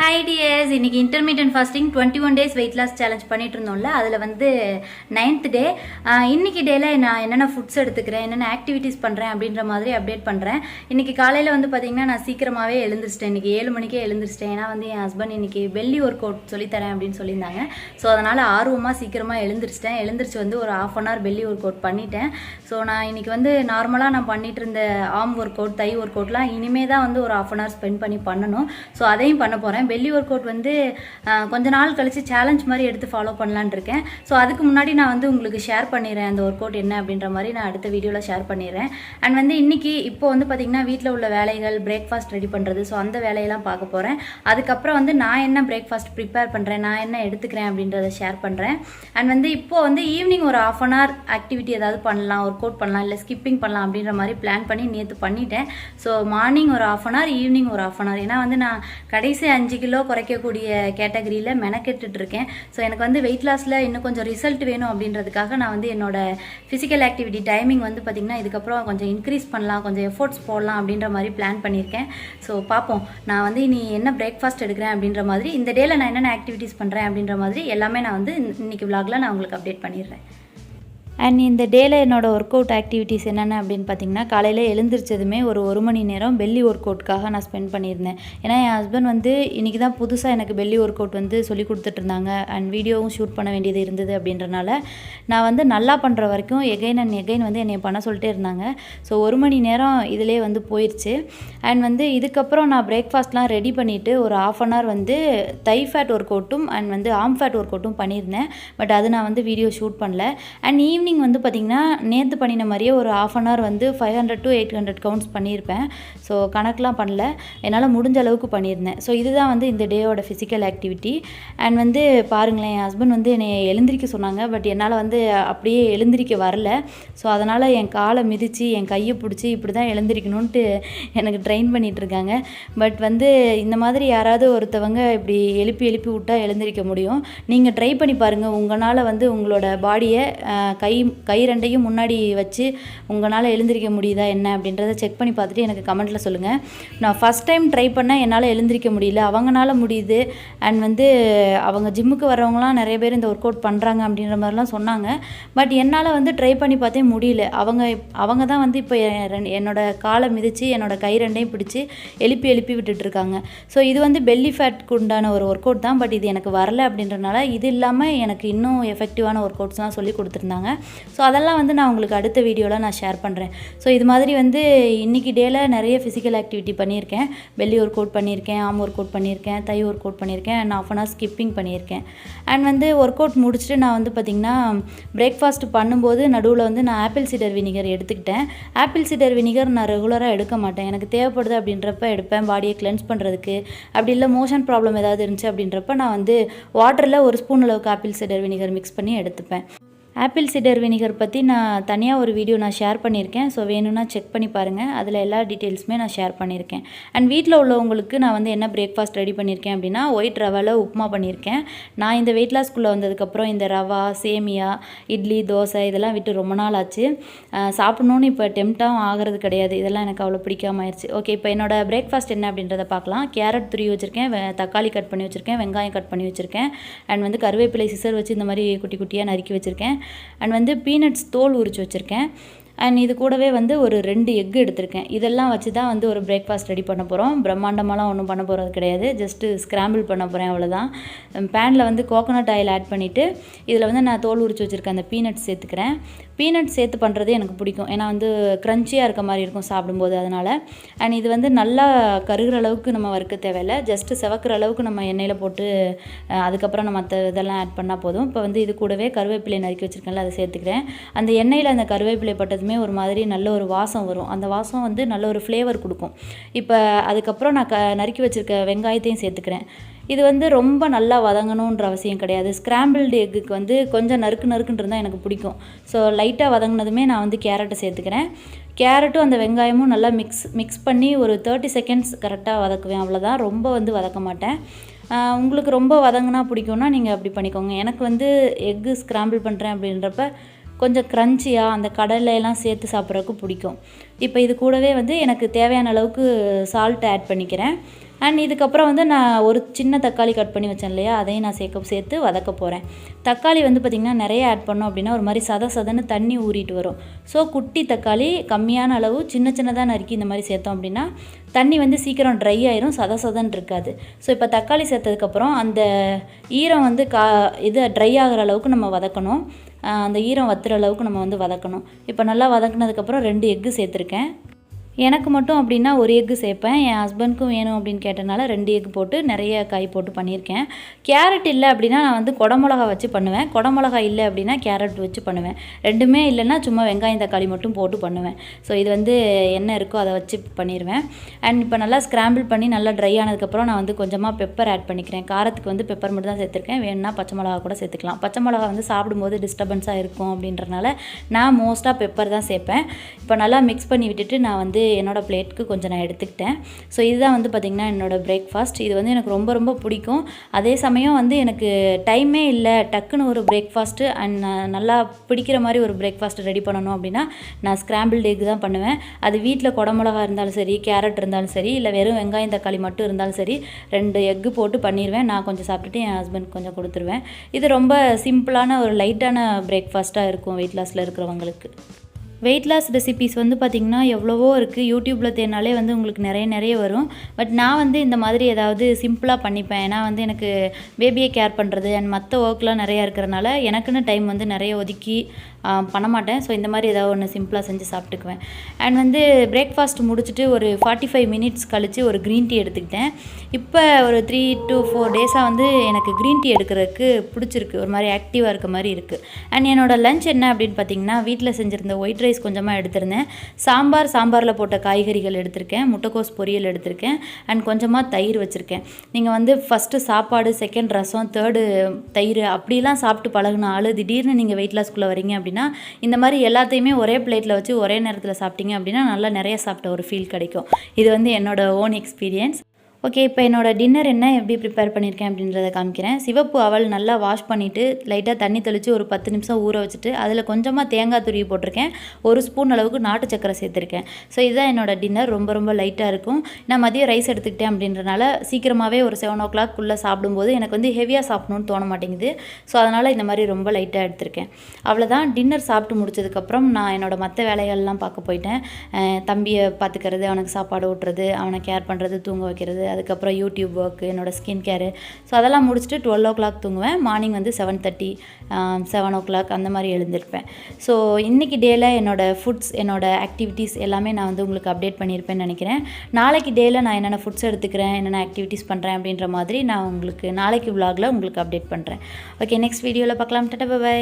Hi dears, இன்னைக்கு intermittent fasting 21 days weight loss challenge பண்ணிட்டு இருந்தோம்ல. அதுல வந்து 9th day இன்னைக்கு டேல நான் என்னென்ன ஃபுட்ஸ் எடுத்துக்கிறேன், என்னென்ன ஆக்டிவிட்டீஸ் பண்றேன் அப்படின்ற மாதிரி அப்டேட் பண்றேன். இன்னைக்கு காலையில வந்து பாத்தீங்கன்னா நான் சீக்கிரமாவே எழுந்திருச்சிட்டேன். இன்னைக்கு 7 மணிக்கே எழுந்திருச்சிட்டேன். ஏன்னா வந்து என் ஹஸ்பண்ட் இன்னைக்கு பெல்லி ஒர்க் அவுட் சொல்லி தரேன் அப்படின்னு சொல்லியிருந்தாங்க. ஸோ அதனால ஆர்வமா சீக்கிரமா எழுந்திருச்சிட்டேன். எழுந்திருச்சு வந்து ஒரு 1/2 hour பெல்லி ஒர்க் அவுட் பண்ணிட்டேன். ஸோ நான் இன்னைக்கு வந்து நார்மலா நான் பண்ணிட்டு இருந்த ஆர்ம் ஒர்க் அவுட், தை ஒர்க் அவுட்லாம் இனிமே தான் வந்து ஒரு 1/2 hour ஸ்பெண்ட் பண்ணி பண்ணணும். ஸோ அதையும் பண்ண போறேன். பெல்லி ஒர்க் அவுட் வந்து கொஞ்ச நாள் கழிச்சு சேலஞ்ச் மாதிரி எடுத்து ஃபாலோ பண்ணலான்னு இருக்கேன். ஸோ அதுக்கு முன்னாடி நான் வந்து உங்களுக்கு ஷேர் பண்ணிடுறேன் அந்த ஒர்க் அவுட் என்ன அப்படின்ற மாதிரி நான் அடுத்த வீடியோவில் ஷேர் பண்ணிடுறேன். அண்ட் வந்து இன்னைக்கு இப்போ வந்து பார்த்தீங்கன்னா வீட்டில் உள்ள வேலைகள், பிரேக்ஃபாஸ்ட் ரெடி பண்ணுறது, ஸோ அந்த வேலையெல்லாம் பார்க்க போகிறேன். அதுக்கப்புறம் வந்து நான் என்ன பிரேக்ஃபாஸ்ட் ப்ரிப்பேர் பண்ணுறேன், நான் என்ன எடுத்துக்கிறேன் அப்படின்றத ஷேர் பண்ணுறேன். அண்ட் வந்து இப்போ வந்து ஈவினிங் ஒரு 1/2 hour ஆக்டிவிட்டி ஏதாவது பண்ணலாம், ஒர்க் அவுட் பண்ணலாம், இல்லை ஸ்கிப்பிங் பண்ணலாம் அப்படின்ற மாதிரி பிளான் பண்ணி நேற்று பண்ணிட்டேன். ஸோ மார்னிங் ஒரு 1/2 hour, ஈவினிங் ஒரு 1/2 hour. ஏன்னா வந்து நான் கடைசி 5 கிலோ குறைக்கக்கூடிய கேட்டகரியில் மெனக்கெட்டுட்டு இருக்கேன். ஸோ எனக்கு வந்து வெயிட் லாஸில் இன்னும் கொஞ்சம் ரிசல்ட் வேணும் அப்படின்றதுக்காக நான் வந்து என்னோட ஃபிசிக்கல் ஆக்டிவிட்டி டைமிங் வந்து பார்த்திங்கன்னா இதுக்கப்புறம் கொஞ்சம் இன்க்ரீஸ் பண்ணலாம், கொஞ்சம் எஃபோர்ட்ஸ் போடலாம் அப்படின்ற மாதிரி பிளான் பண்ணியிருக்கேன். ஸோ பார்ப்போம், நான் வந்து இனி என்ன பிரேக்ஃபாஸ்ட் எடுக்கிறேன் அப்படின்ற மாதிரி, இந்த டேல நான் என்னென்ன ஆக்டிவிட்டீஸ் பண்ணுறேன் அப்படின்ற மாதிரி எல்லாமே நான் வந்து இன்னைக்கு விலாகில் நான் உங்களுக்கு அப்டேட் பண்ணிடுறேன். அண்ட் இந்த டேல என்னோடய ஒர்க் அவுட் ஆக்டிவிட்டீஸ் என்னென்ன அப்படின்னு பார்த்தீங்கன்னா, காலையில் எழுந்திரிச்சதுமே ஒரு மணி நேரம் பெல்லி ஒர்க் அவுட்காக நான் ஸ்பெண்ட் பண்ணியிருந்தேன். ஏன்னா என் ஹஸ்பண்ட் வந்து இன்றைக்கி தான் புதுசாக எனக்கு பெல்லி ஒர்க் அவுட் வந்து சொல்லி கொடுத்துட்ருந்தாங்க. அண்ட் வீடியோவும் ஷூட் பண்ண வேண்டியது இருந்தது அப்படின்றனால நான் வந்து நல்லா பண்ணுற வரைக்கும் எகைன் அண்ட் எகைன் வந்து என்னை பண்ண சொல்லிட்டே இருந்தாங்க. ஸோ 1 மணி நேரம் இதிலே வந்து போயிடுச்சு. அண்ட் வந்து இதுக்கப்புறம் நான் பிரேக்ஃபாஸ்ட்லாம் ரெடி பண்ணிவிட்டு ஒரு 1/2 hour வந்து தை ஃபேட் ஒர்க் அவுட்டும் அண்ட் வந்து ஆர்ம் ஃபேட் ஒர்க் அவுட்டும் பண்ணியிருந்தேன். பட் அது நான் வந்து வீடியோ ஷூட் பண்ணல. அண்ட் ஈவினிங் வந்து பார்த்திங்கன்னா நேற்று பண்ணின மாதிரியே ஒரு 1/2 hour வந்து 500 to 800 கவுண்ட்ஸ் பண்ணியிருப்பேன். ஸோ கணக்கெலாம் பண்ணல, என்னால் முடிஞ்ச அளவுக்கு பண்ணியிருந்தேன். ஸோ இதுதான் வந்து இந்த டேயோட ஃபிசிக்கல் ஆக்டிவிட்டி. அண்ட் வந்து பாருங்களேன், என் ஹஸ்பண்ட் வந்து என்னை எழுந்திரிக்க சொன்னாங்க. பட் என்னால் வந்து அப்படியே எழுந்திரிக்க வரல. ஸோ அதனால் என் காலை மிதித்து என் கையை பிடிச்சி இப்படி தான் எழுந்திரிக்கணுன்ட்டு எனக்கு ட்ரெயின் பண்ணிகிட்ருக்காங்க. பட் வந்து இந்த மாதிரி யாராவது ஒருத்தவங்க இப்படி எழுப்பி விட்டால் எழுந்திரிக்க முடியும். நீங்கள் ட்ரை பண்ணி பாருங்கள். உங்களால் வந்து உங்களோட பாடியை கை ரெண்டையும் முன்னாடி வச்சு உங்களால் எழுந்திரிக்க முடியுதா என்ன அப்படின்றத செக் பண்ணி பார்த்துட்டு எனக்கு கமெண்ட்டில் சொல்லுங்கள். நான் ஃபஸ்ட் டைம் ட்ரை பண்ணேன், என்னால் எழுந்திரிக்க முடியல, அவங்களால முடியுது. அண்ட் வந்து அவங்க ஜிம்முக்கு வரவங்களாம் நிறைய பேர் இந்த ஒர்க் அவுட் பண்ணுறாங்க அப்படின்ற மாதிரிலாம் சொன்னாங்க. பட் என்னால் வந்து ட்ரை பண்ணி பார்த்தே முடியல. அவங்க தான் வந்து இப்போ என்னோடய காலை மிதித்து என்னோடய கை ரெண்டையும் பிடிச்சி எழுப்பி விட்டுட்ருக்காங்க. ஸோ இது வந்து பெல்லி ஃபேட்க்கு உண்டான ஒரு ஒர்க் அவுட் தான். பட் இது எனக்கு வரல அப்படின்றனால இது இல்லாமல் எனக்கு இன்னும் எஃபெக்டிவான ஒர்க் அவுட்ஸ்லாம் சொல்லி கொடுத்துருந்தாங்க. ஸோ அதெல்லாம் வந்து நான் உங்களுக்கு அடுத்த வீடியோவில் நான் ஷேர் பண்ணுறேன். ஸோ இது மாதிரி வந்து இன்றைக்கி டேல நிறைய ஃபிசிக்கல் ஆக்டிவிட்டி பண்ணியிருக்கேன். பெல்லி ஒர்க் அவுட் பண்ணியிருக்கேன், ஆர்ம் ஒர்க் அவுட் பண்ணியிருக்கேன், தை ஒர்க் அவுட் பண்ணியிருக்கேன், அண்ட் 1/2 hour ஸ்கிப்பிங் பண்ணியிருக்கேன். அண்ட் வந்து ஒர்க் அவுட் முடிச்சுட்டு நான் வந்து பார்த்திங்கன்னா பிரேக்ஃபாஸ்ட் பண்ணும்போது நடுவில் வந்து நான் ஆப்பிள் சிடர் வினிகர் எடுத்துக்கிட்டேன். ஆப்பிள் சிடர் வினிகர் நான் ரெகுலராக எடுக்க மாட்டேன். எனக்கு தேவைப்படுது அப்படின்றப்ப எடுப்பேன், பாடியை கிளென்ஸ் பண்ணுறதுக்கு. அப்படி இல்லை மோஷன் ப்ராப்ளம் ஏதாவது இருந்துச்சு அப்படின்றப்ப நான் வந்து வாட்டரில் 1 ஸ்பூன் அளவுக்கு ஆப்பிள் சிடர் வினிகர் மிக்ஸ் பண்ணி எடுத்துப்பேன். ஆப்பிள் சிடர் வினிகர் பற்றி நான் தனியாக ஒரு வீடியோ நான் ஷேர் பண்ணியிருக்கேன். ஸோ வேணும்னா செக் பண்ணி பாருங்கள். அதில் எல்லா டீட்டெயில்ஸுமே நான் ஷேர் பண்ணியிருக்கேன். அண்ட் வீட்டில் உள்ளவங்களுக்கு நான் வந்து என்ன பிரேக்ஃபாஸ்ட் ரெடி பண்ணியிருக்கேன் அப்படின்னா, ஒயிட் ரவாவில் உப்புமா பண்ணியிருக்கேன். நான் இந்த வெயிட் லாஸ்க்குள்ளே வந்ததுக்கப்புறம் இந்த ரவா, சேமியா, இட்லி, தோசை இதெல்லாம் விட்டு ரொம்ப நாள் ஆச்சு. சாப்பிட்ணுன்னு இப்போ டெம்ப்டாகவும் ஆகிறது கிடையாது. இதெல்லாம் எனக்கு அவ்வளோ பிடிக்காம ஆயிடுச்சு. ஓகே, இப்போ என்னோட பிரேக்ஃபாஸ்ட் என்ன அப்படின்றத பார்க்கலாம். கேரட் துருவி வச்சுருக்கேன், தக்காளி கட் பண்ணி வச்சுருக்கேன், வெங்காயம் கட் பண்ணி வச்சுருக்கேன். அண்ட் வந்து கருவேப்பிலை சிசர் வச்சு இந்த மாதிரி குட்டி குட்டியாக நறுக்கி வச்சுருக்கேன். அண்ட் வந்து பீனட்ஸ் தோல் உரிச்சு வச்சுருக்கேன். அண்ட் இது கூடவே வந்து ஒரு 2 எக்கு எடுத்திருக்கேன். இதெல்லாம் வச்சு தான் வந்து ஒரு பிரேக்ஃபாஸ்ட் ரெடி பண்ண போகிறோம். பிரம்மாண்டமாலாம் ஒன்றும் பண்ண போகிறது கிடையாது. ஜஸ்ட்டு ஸ்க்ராம்பிள் பண்ண போகிறேன், அவ்வளோதான். பேனில் வந்து கோகோனட் ஆயில் ஆட் பண்ணிவிட்டு இதில் வந்து நான் தோல் உரிச்சு வச்சுருக்கேன் அந்த பீனட்ஸ் சேர்த்துக்கிறேன். பீனட் சேர்த்து பண்ணுறது எனக்கு பிடிக்கும். ஏன்னா வந்து க்ரன்ச்சியாக இருக்க மாதிரி இருக்கும் சாப்பிடும்போது, அதனால். அண்ட் இது வந்து நல்லா கருகிற அளவுக்கு நம்ம வறுக்க தேவையில்லை. ஜஸ்ட்டு செவக்கிற அளவுக்கு நம்ம எண்ணெயில் போட்டு அதுக்கப்புறம் நம்ம மற்ற இதெல்லாம் ஆட் பண்ணால் போதும். இப்போ வந்து இது கூடவே கருவேப்பிலை நறுக்கி வச்சுருக்கேன்ல, அதை சேர்த்துக்கிறேன். அந்த எண்ணெயில் அந்த கருவேப்பிலை பட்டதுமே ஒரு மாதிரி நல்ல ஒரு வாசம் வரும். அந்த வாசம் வந்து நல்ல ஒரு ஃப்ளேவர் கொடுக்கும். இப்போ அதுக்கப்புறம் நான் நறுக்கி வச்சுருக்க வெங்காயத்தையும் சேர்த்துக்கிறேன். இது வந்து ரொம்ப நல்லா வதங்கணுன்ற அவசியம் கிடையாது. ஸ்க்ராம்பிள்டு எக்குக்கு வந்து கொஞ்சம் நறுக்குன்னு இருந்தால் எனக்கு பிடிக்கும். ஸோ லைட்டாக வதங்கினதுமே நான் வந்து கேரட்டை சேர்த்துக்கிறேன். கேரட்டும் அந்த வெங்காயமும் நல்லா மிக்ஸ் பண்ணி ஒரு 30 seconds கரெக்டாக வதக்குவேன், அவ்வளோதான். ரொம்ப வந்து வதக்க மாட்டேன். உங்களுக்கு ரொம்ப வதங்கினா பிடிக்கும்னா நீங்கள் அப்படி பண்ணிக்கோங்க. எனக்கு வந்து எக்கு ஸ்க்ராம்பிள் பண்ணுறேன் அப்படின்றப்ப கொஞ்சம் க்ரன்ச்சியாக அந்த கடலையெல்லாம் சேர்த்து சாப்பிட்றதுக்கு பிடிக்கும். இப்போ இது கூடவே வந்து எனக்கு தேவையான அளவுக்கு சால்ட் ஆட் பண்ணிக்கிறேன். அண்ட் இதுக்கப்புறம் வந்து நான் ஒரு சின்ன தக்காளி கட் பண்ணி வச்சேன் இல்லையா, அதையும் நான் சேர்த்து வதக்க போகிறேன். தக்காளி வந்து பார்த்திங்கன்னா நிறைய ஆட் பண்ணோம் அப்படின்னா ஒரு மாதிரி சதன்னு தண்ணி ஊறிட்டு வரும். ஸோ குட்டி தக்காளி கம்மியான அளவு சின்னதாக நறுக்கி இந்த மாதிரி சேர்த்தோம் அப்படின்னா தண்ணி வந்து சீக்கிரம் ட்ரை ஆயிரும், சதன்னு இருக்காது. ஸோ இப்போ தக்காளி சேர்த்ததுக்கப்புறம் அந்த ஈரம் வந்து ட்ரை ஆகிற அளவுக்கு நம்ம வதக்கணும். அந்த ஈரம் வத்துற அளவுக்கு நம்ம வந்து வதக்கணும். இப்போ நல்லா வதக்குனதுக்கப்புறம் 2 எக்கு சேர்த்துருக்கேன். எனக்கு மட்டும் அப்படின்னா ஒரு எக்கு சேர்ப்பேன். என் ஹஸ்பண்ட்க்கும் வேணும் அப்படின்னு கேட்டனால 2 எக் போட்டு நிறைய காய் போட்டு பண்ணியிருக்கேன். கேரட் இல்லை அப்படின்னா நான் வந்து குடமிளகா வச்சு பண்ணுவேன். குடமிளகா இல்லை அப்படின்னா கேரட் வச்சு பண்ணுவேன். ரெண்டுமே இல்லைன்னா சும்மா வெங்காயம் தக்காளி மட்டும் போட்டு பண்ணுவேன். ஸோ இது வந்து என்ன இருக்கோ அதை வச்சு பண்ணிடுவேன். அண்ட் இப்போ நல்லா ஸ்க்ராம்பிள் பண்ணி நல்லா ட்ரை ஆனதுக்கப்புறம் நான் வந்து கொஞ்சமாக பெப்பர் ஆட் பண்ணிக்கிறேன். காரத்துக்கு வந்து பெப்பர் மட்டும் தான் சேர்த்துருக்கேன். வேணும்னா பச்சை மிளகா கூட சேர்த்துக்கலாம். பச்சை மிளகா வந்து சாப்பிடும்போது டிஸ்டர்பன்ஸாக இருக்கும் அப்படின்றனால நான் மோஸ்ட்டாக பெப்பர் தான் சேர்ப்பேன். இப்போ நல்லா மிக்ஸ் பண்ணி விட்டுட்டு நான் வந்து என்னோட பிளேட்டுக்கு கொஞ்சம் நான் எடுத்துக்கிட்டேன். ஸோ இதுதான் வந்து பார்த்திங்கன்னா என்னோடய பிரேக்ஃபாஸ்ட். இது வந்து எனக்கு ரொம்ப பிடிக்கும். அதே சமயம் வந்து எனக்கு டைமே இல்லை, டக்குன்னு ஒரு பிரேக்ஃபாஸ்ட்டு அண்ட் நல்லா பிடிக்கிற மாதிரி ஒரு பிரேக்ஃபாஸ்ட் ரெடி பண்ணணும் அப்படின்னா நான் ஸ்க்ராம்பிள்டு எக் தான் பண்ணுவேன். அது வீட்டில் குடமிளகா இருந்தாலும் சரி, கேரட் இருந்தாலும் சரி, இல்லை வெறும் வெங்காயம் தக்காளி மட்டும் இருந்தாலும் சரி, 2 எக்கு போட்டு பண்ணிடுவேன். நான் கொஞ்சம் சாப்பிட்டுட்டு என் ஹஸ்பண்ட் கொஞ்சம் கொடுத்துருவேன். இது ரொம்ப சிம்பிளான ஒரு லைட்டான பிரேக்ஃபாஸ்ட்டாக இருக்கும் வெயிட் லாஸில் இருக்கிறவங்களுக்கு. வெயிட் லாஸ் ரெசிபீஸ் வந்து பார்த்திங்கன்னா எவ்வளவோ இருக்குது. யூடியூப்பில் தேடினாலே வந்து உங்களுக்கு நிறைய வரும். பட் நான் வந்து இந்த மாதிரி ஏதாவது சிம்பிளாக பண்ணிப்பேன். ஏன்னா வந்து எனக்கு பேபியை கேர் பண்ணுறது அண்ட் மற்ற ஒர்க்லாம் நிறையா இருக்கிறனால எனக்குன்னு டைம் வந்து நிறைய ஒதுக்கி பண்ண மாட்டேன். ஸோ இந்த மாதிரி ஏதாவது ஒன்று சிம்பிளாக செஞ்சு சாப்பிட்டுக்குவேன். அண்ட் வந்து பிரேக்ஃபாஸ்ட் முடிச்சுட்டு ஒரு 45 மினிட்ஸ் கழித்து ஒரு க்ரீன் டீ எடுத்துக்கிட்டேன். இப்போ ஒரு 3 to 4 டேஸாக வந்து எனக்கு க்ரீன் டீ எடுக்கிறதுக்கு பிடிச்சிருக்கு. ஒரு மாதிரி ஆக்டிவாக இருக்க மாதிரி இருக்குது. அண்ட் என்னோடய லஞ்ச் என்ன அப்படின்னு பார்த்திங்கன்னா வீட்டில் செஞ்சுருந்த ஒயிட் ரைஸ் கொஞ்சமாக எடுத்திருந்தேன். சாம்பாரில் போட்ட காய்கறிகள் எடுத்திருக்கேன். முட்டைக்கோஸ் பொரியல் எடுத்திருக்கேன். அண்ட் கொஞ்சமாக தயிர் வச்சுருக்கேன். நீங்கள் வந்து ஃபஸ்ட்டு சாப்பாடு, செகண்ட் ரசம், தேர்டு தயிர் அப்படிலாம் சாப்பிட்டு பழகின ஆள் திடீர்னு நீங்கள் வெயிட் லாஸ்க்குள்ளே வரீங்க அப்படின்னா இந்த மாதிரி எல்லாத்தையுமே ஒரே பிளேட்டில் வச்சு ஒரே நேரத்தில் சாப்பிட்டீங்க அப்படின்னா நல்லா நிறைய சாப்பிட்ட ஒரு ஃபீல் கிடைக்கும். இது வந்து என்னோடய ஓன் எக்ஸ்பீரியன்ஸ். ஓகே, இப்போ என்னோடய டின்னர் என்ன எப்படி ப்ரிப்பேர் பண்ணியிருக்கேன் அப்படின்றத காமிக்கிறேன். சிவப்பு அவல் நல்லா வாஷ் பண்ணிவிட்டு லைட்டாக தண்ணி தெளித்து ஒரு 10 நிமிஷம் ஊற வச்சுட்டு அதில் கொஞ்சமாக தேங்காய் துருவி போட்டிருக்கேன். 1 ஸ்பூன் அளவுக்கு நாட்டு சக்கரை சேர்த்துருக்கேன். ஸோ இதுதான் என்னோடய டின்னர். ரொம்ப லைட்டாக இருக்கும். நான் மதியம் ரைஸ் எடுத்துக்கிட்டேன் அப்படின்றனால சீக்கிரமாகவே ஒரு 7 o'clock சாப்பிடும்போது எனக்கு வந்து ஹெவியாக சாப்பிடணும்னு தோண மாட்டேங்குது. ஸோ அதனால் இந்த மாதிரி ரொம்ப லைட்டாக எடுத்திருக்கேன். அவ்வளோதான். டின்னர் சாப்பிட்டு முடிச்சதுக்கப்புறம் நான் என்னோடய மற்ற வேலைகள்லாம் பார்க்க போயிட்டேன். தம்பியை பார்த்துக்கிறது, அவனுக்கு சாப்பாடு ஊட்டுறது, அவனை கேர் பண்ணுறது, தூங்க வைக்கிறது, அதுக்கப்புறம் யூடியூப் ஒர்க்கு, என்னோடய ஸ்கின் கேரு. ஸோ அதெல்லாம் முடிச்சுட்டு 12 o'clock தூங்குவேன். மார்னிங் வந்து 7:30 7 o'clock அந்த மாதிரி எழுந்திருப்பேன். ஸோ இன்றைக்கி டேயில் என்னோடய ஃபுட்ஸ், என்னோடய ஆக்டிவிட்டீஸ் எல்லாமே நான் வந்து உங்களுக்கு அப்டேட் பண்ணியிருப்பேன்னு நினைக்கிறேன். நாளைக்கு டேயில் நான் என்னென்ன ஃபுட்ஸ் எடுத்துக்கிறேன், என்னென்ன ஆக்டிவிட்டீஸ் பண்ணுறேன் அப்படின்ற மாதிரி நான் உங்களுக்கு நாளைக்கு vlogல உங்களுக்கு அப்டேட் பண்ணுறேன். ஓகே, நெக்ஸ்ட் வீடியோவில் பார்க்கலாம். டாடா, பை.